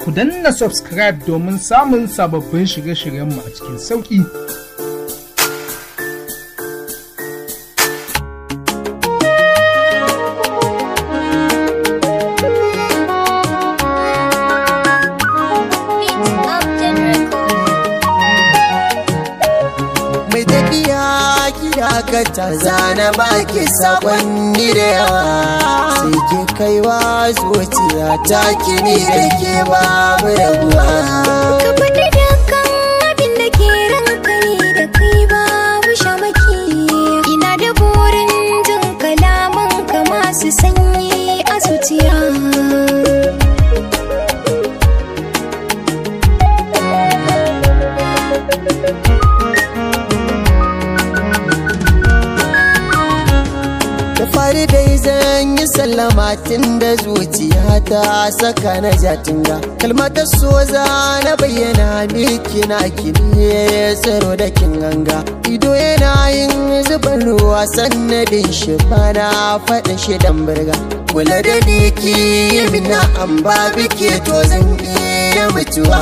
ku danna subscribe domin samun sababbin shirye-shiryenmu a cikin sauƙi. Mai tafiya gida ka ta zana baki sakonni da yawa, sai ke kaiwa zuciya ta kini da ke babu rabuwa. Ka faɗi dukkan abin da ke ranka ne da kai babu shamaki. Ina da burin jin kalaman ka masu sanyi a zuciya. Da fari dai zan yi sallama tun da zuciya ta saka na jatinga. Kalmatar so za na bayyana miki na kine tsaro da kin ganga. Ido yana yin zuban ruwa sannadin shi bana faɗin shi dan burga. Kula da ni ki yi mina an ba bike to zan iya mutuwa.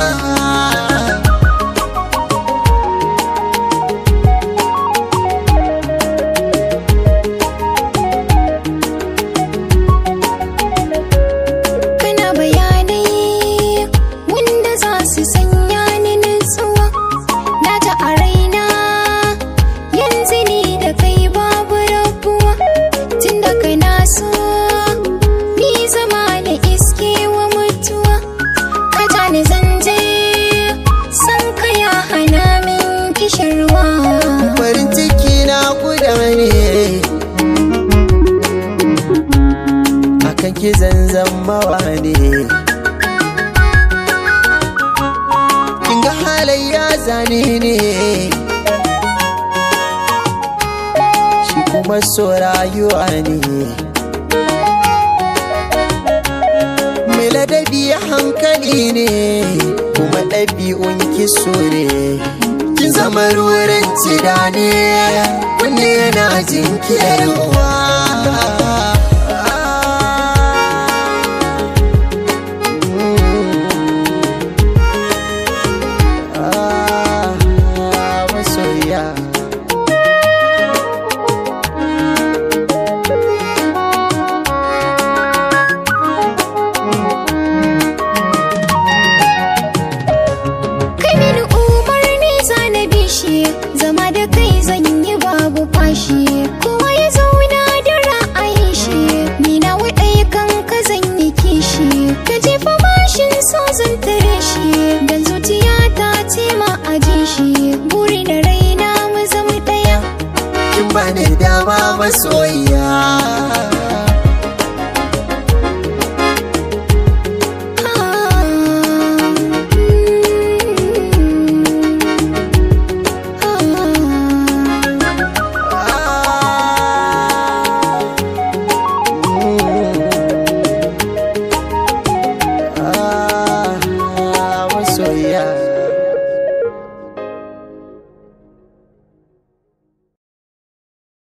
Farin ciki na guda ne akan ki zanzamawa ne. Kin ga halayya zane ne, shi kuma so rayuwa ne. Mai ladabi hankali ne, kuma ɗabi'un kiso ne. Kin zama ruwan tidane wanda yana jinkirwa. Masoya zama da kai zan yi babu fashi, kowa ya zauna da ra'ayin shi. Ni na waɗai kan ka zan yi kishi, ka jefa mashin so zan tare shi. Dan zuciya ta ce ma ajin shi, buri da raina mu zama ɗaya. kin bani dama masoya.